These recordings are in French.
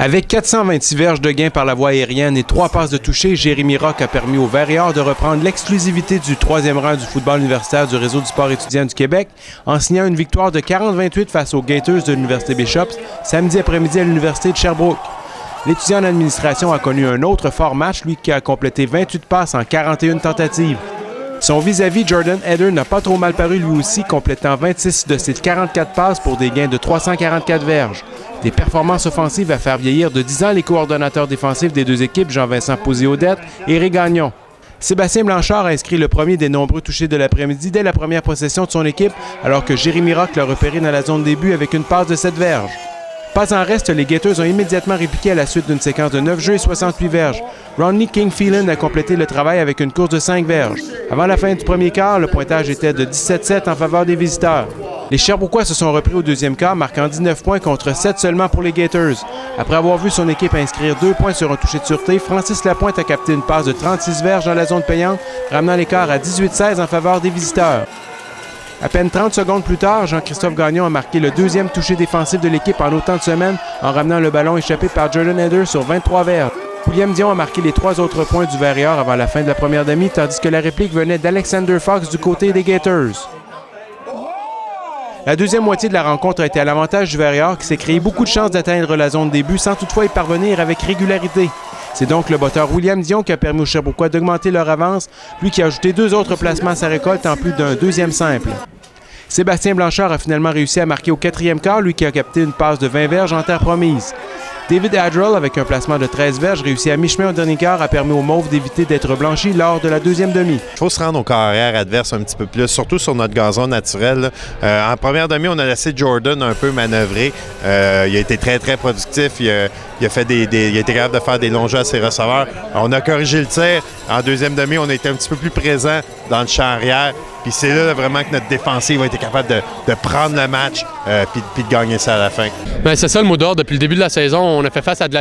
Avec 426 verges de gain par la voie aérienne et 3 passes de toucher, Jérémy Rock a permis aux Warriors de reprendre l'exclusivité du 3e rang du football universitaire du Réseau du sport étudiant du Québec en signant une victoire de 40-28 face aux Gators de l'Université Bishops samedi après-midi à l'Université de Sherbrooke. L'étudiant en administration a connu un autre fort match, lui qui a complété 28 passes en 41 tentatives. Son vis-à-vis, Jordan Eder, n'a pas trop mal paru lui aussi, complétant 26 de ses 44 passes pour des gains de 344 verges. Des performances offensives à faire vieillir de 10 ans les coordonnateurs défensifs des deux équipes, Jean-Vincent Posé-Audette et Éric Gagnon. Sébastien Blanchard a inscrit le premier des nombreux touchés de l'après-midi dès la première possession de son équipe, alors que Jérémy Rock l'a repéré dans la zone début avec une passe de 7 verges. Pas en reste, les Gators ont immédiatement répliqué à la suite d'une séquence de 9 jeux et 68 verges. Rodney King-Phelan a complété le travail avec une course de 5 verges. Avant la fin du premier quart, le pointage était de 17-7 en faveur des visiteurs. Les Sherbrookois se sont repris au deuxième quart, marquant 19 points contre 7 seulement pour les Gators. Après avoir vu son équipe inscrire 2 points sur un toucher de sûreté, Francis Lapointe a capté une passe de 36 verges dans la zone payante, ramenant l'écart à 18-16 en faveur des visiteurs. À peine 30 secondes plus tard, Jean-Christophe Gagnon a marqué le deuxième toucher défensif de l'équipe en autant de semaines en ramenant le ballon échappé par Jordan Eder sur 23 verges. William Dion a marqué les 3 autres points du Warrior avant la fin de la première demi, tandis que la réplique venait d'Alexander Fox du côté des Gators. La deuxième moitié de la rencontre a été à l'avantage du Warrior qui s'est créé beaucoup de chances d'atteindre la zone début sans toutefois y parvenir avec régularité. C'est donc le botteur William Dion qui a permis aux Sherbrookois d'augmenter leur avance, lui qui a ajouté 2 autres placements à sa récolte en plus d'un deuxième simple. Sébastien Blanchard a finalement réussi à marquer au 4e quart, lui qui a capté une passe de 20 verges en terre promise. David Adderall, avec un placement de 13 verges, réussi à mi-chemin au dernier quart, a permis aux Mauves d'éviter d'être blanchis lors de la deuxième demi. Il faut se rendre au carrière adverse un petit peu plus, surtout sur notre gazon naturel. En première demi, on a laissé Jordan un peu manœuvrer. Il a été très, très productif. Il a été capable de faire des longs jeux à ses receveurs. On a corrigé le tir. En deuxième demi, on a été un petit peu plus présent dans le champ arrière. Puis c'est là vraiment que notre défensive a été capable de prendre le match puis de gagner ça à la fin. Bien, c'est ça le mot d'ordre. Depuis le début de la saison, on a fait face à de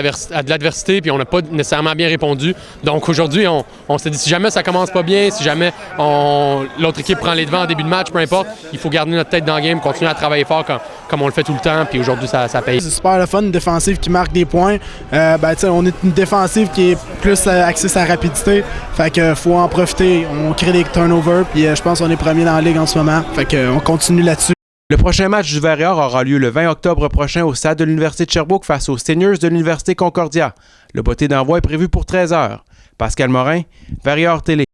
l'adversité puis on n'a pas nécessairement bien répondu. Donc aujourd'hui, on s'est dit si jamais ça commence pas bien, si jamais l'autre équipe prend les devants en début de match, peu importe, il faut garder notre tête dans le game, continuer à travailler fort comme on le fait tout le temps. Puis aujourd'hui, ça paye. C'est super le fun, une défensive qui marque des points. On est une défensive qui est plus axée sur la rapidité. Fait que faut en profiter. On crée des turnovers puis je pense qu'on est premier dans la ligue en ce moment. Fait qu'on continue là-dessus. Le prochain match du Warrior aura lieu le 20 octobre prochain au stade de l'Université de Sherbrooke face aux Seniors de l'Université Concordia. Le botté d'envoi est prévu pour 13h. Pascal Morin, Warrior Télé.